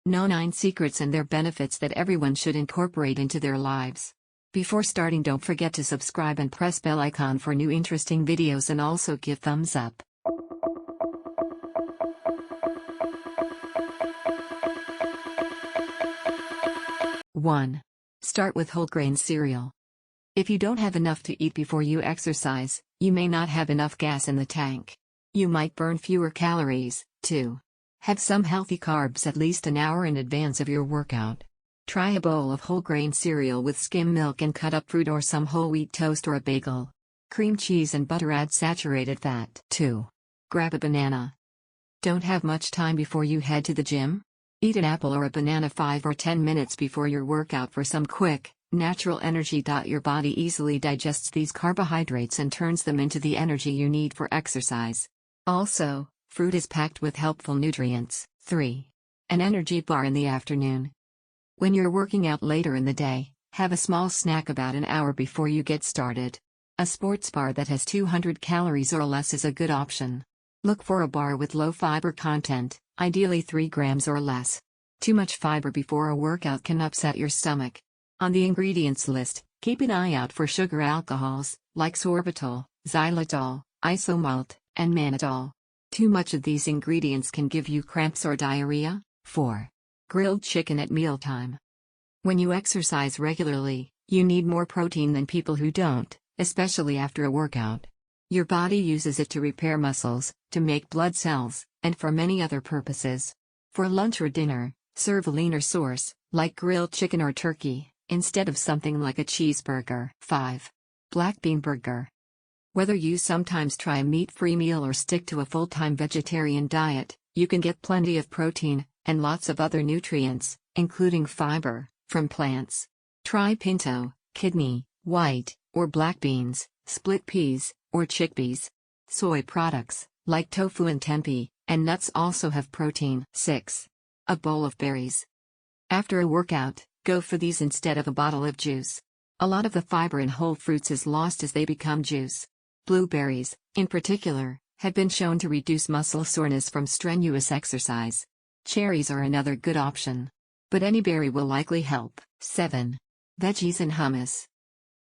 Know 9 secrets and their benefits that everyone should incorporate into their lives. Before starting, don't forget to subscribe and press bell icon for new interesting videos, and also give thumbs up. One. Start with whole grain cereal. If you don't have enough to eat before you exercise, you may not have enough gas in the tank. You might burn fewer calories. 2. Have some healthy carbs at least an hour in advance of your workout. Try a bowl of whole grain cereal with skim milk and cut up fruit or some whole wheat toast or a bagel. Cream cheese and butter add saturated fat. 2. Grab a banana. Don't have much time before you head to the gym? Eat an apple or a banana 5 or 10 minutes before your workout for some quick, natural energy. Your body easily digests these carbohydrates and turns them into the energy you need for exercise. Also, fruit is packed with helpful nutrients. 3. An energy bar in the afternoon. When you're working out later in the day, have a small snack about an hour before you get started. A sports bar that has 200 calories or less is a good option. Look for a bar with low fiber content, ideally 3 grams or less. Too much fiber before a workout can upset your stomach. On the ingredients list, keep an eye out for sugar alcohols, like sorbitol, xylitol, isomalt, and mannitol. Too much of these ingredients can give you cramps or diarrhea. 4. Grilled chicken at mealtime. When you exercise regularly, you need more protein than people who don't, especially after a workout. Your body uses it to repair muscles, to make blood cells, and for many other purposes. For lunch or dinner, serve a leaner source, like grilled chicken or turkey, instead of something like a cheeseburger. 5. Black bean burger. Whether you sometimes try a meat-free meal or stick to a full-time vegetarian diet, you can get plenty of protein, and lots of other nutrients, including fiber, from plants. Try pinto, kidney, white, or black beans, split peas, or chickpeas. Soy products, like tofu and tempeh, and nuts also have protein. 6. A bowl of berries. After a workout, go for these instead of a bottle of juice. A lot of the fiber in whole fruits is lost as they become juice. Blueberries, in particular, have been shown to reduce muscle soreness from strenuous exercise. Cherries are another good option. But any berry will likely help. 7. Veggies and hummus.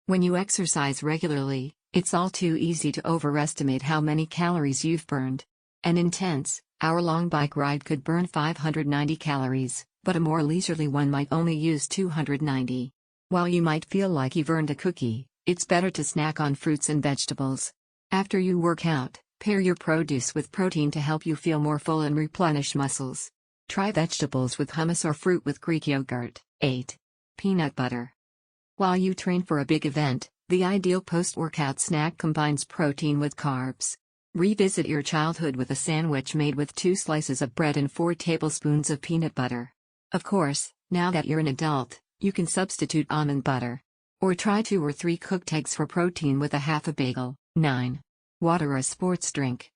When you exercise regularly, it's all too easy to overestimate how many calories you've burned. An intense, hour-long bike ride could burn 590 calories, but a more leisurely one might only use 290. While you might feel like you've earned a cookie, it's better to snack on fruits and vegetables. After you work out, pair your produce with protein to help you feel more full and replenish muscles. Try vegetables with hummus or fruit with Greek yogurt. 8. Peanut butter. While you train for a big event, the ideal post-workout snack combines protein with carbs. Revisit your childhood with a sandwich made with 2 slices of bread and 4 tablespoons of peanut butter. Of course, now that you're an adult, you can substitute almond butter. Or try 2 or 3 cooked eggs for protein with a half a bagel. 9. Water or a sports drink.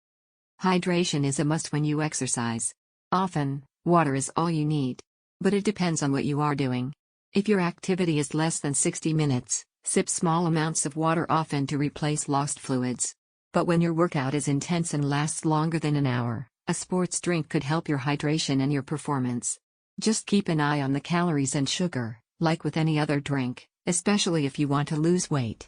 Hydration is a must when you exercise. Often, water is all you need. But it depends on what you are doing. If your activity is less than 60 minutes, sip small amounts of water often to replace lost fluids. But when your workout is intense and lasts longer than an hour, a sports drink could help your hydration and your performance. Just keep an eye on the calories and sugar, like with any other drink, especially if you want to lose weight.